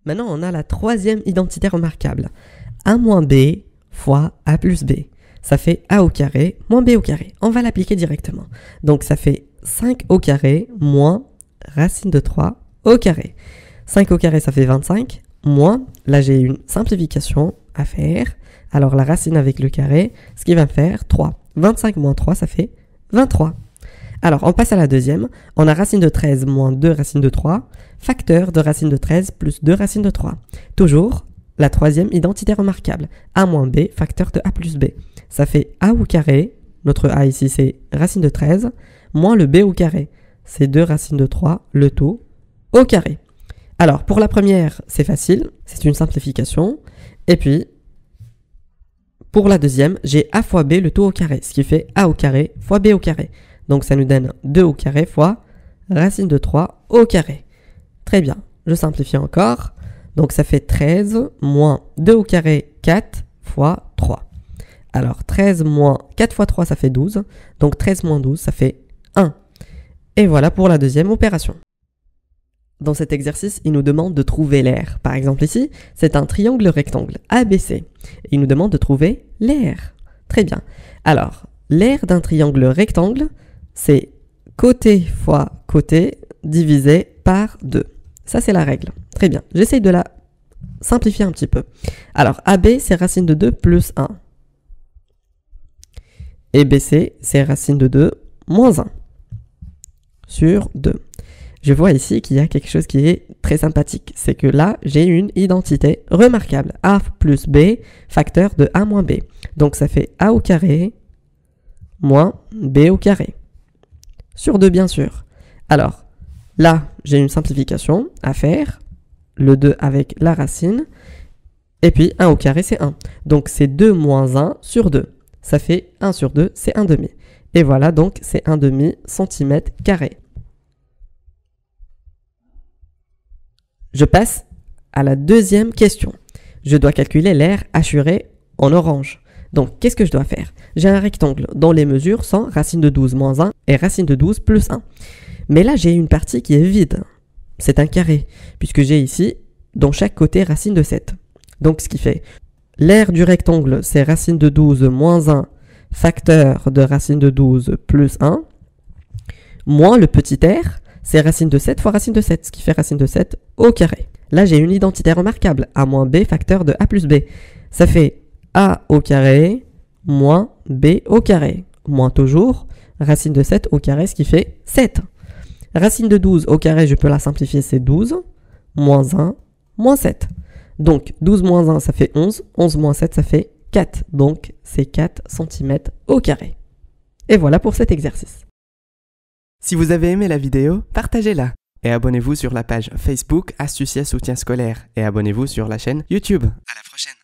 Maintenant, on a la troisième identité remarquable. A moins B fois A plus B. Ça fait A au carré moins B au carré. On va l'appliquer directement. Donc, ça fait 5 au carré moins racine de 3 au carré. 5 au carré, ça fait 25, moins, là j'ai une simplification à faire. Alors, la racine avec le carré, ce qui va me faire 3. 25 moins 3, ça fait 23. Alors, on passe à la deuxième. On a racine de 13 moins 2 racine de 3, facteur de racine de 13 plus 2 racine de 3. Toujours la troisième identité remarquable. A moins B, facteur de A plus B. Ça fait A au carré, notre A ici c'est racine de 13, moins le B au carré. C'est 2 racines de 3, le tout au carré. Alors, pour la première, c'est facile, c'est une simplification. Et puis, pour la deuxième, j'ai A fois B, le tout au carré, ce qui fait A au carré fois B au carré. Donc, ça nous donne 2 au carré fois racine de 3 au carré. Très bien, je simplifie encore. Donc, ça fait 13 moins 2 au carré, 4 fois 3. Alors, 13 moins 4 fois 3, ça fait 12. Donc, 13 moins 12, ça fait 1. Et voilà pour la deuxième opération. Dans cet exercice, il nous demande de trouver l'aire. Par exemple ici, c'est un triangle rectangle ABC. Il nous demande de trouver l'aire. Très bien. Alors, l'aire d'un triangle rectangle, c'est côté fois côté divisé par 2. Ça, c'est la règle. Très bien. J'essaye de la simplifier un petit peu. Alors, AB, c'est racine de 2 plus 1. Et BC, c'est racine de 2 moins 1 sur 2. Je vois ici qu'il y a quelque chose qui est très sympathique. C'est que là, j'ai une identité remarquable. A plus B, facteur de A moins B. Donc, ça fait A au carré moins B au carré. Sur 2, bien sûr. Alors, là, j'ai une simplification à faire. Le 2 avec la racine. Et puis, 1 au carré, c'est 1. Donc, c'est 2 moins 1 sur 2. Ça fait 1 sur 2, c'est 1 demi. Et voilà, donc, c'est 1 demi centimètre carré. Je passe à la deuxième question. Je dois calculer l'aire assurée en orange. Donc, qu'est-ce que je dois faire? J'ai un rectangle dont les mesures sont racine de 12 moins 1 et racine de 12 plus 1. Mais là, j'ai une partie qui est vide. C'est un carré, puisque j'ai ici, dans chaque côté, racine de 7. Donc, ce qui fait, l'aire du rectangle, c'est racine de 12 moins 1, facteur de racine de 12 plus 1, moins le petit r, c'est racine de 7 fois racine de 7, ce qui fait racine de 7 au carré. Là, j'ai une identité remarquable, A moins B, facteur de A plus B. Ça fait A au carré moins B au carré, moins toujours racine de 7 au carré, ce qui fait 7. Racine de 12 au carré, je peux la simplifier, c'est 12, moins 1, moins 7. Donc, 12 moins 1, ça fait 11, 11 moins 7, ça fait 4. Donc, c'est 4 cm au carré. Et voilà pour cet exercice. Si vous avez aimé la vidéo, partagez-la. Et abonnez-vous sur la page Facebook Astucia Soutien Scolaire. Et abonnez-vous sur la chaîne YouTube. À la prochaine.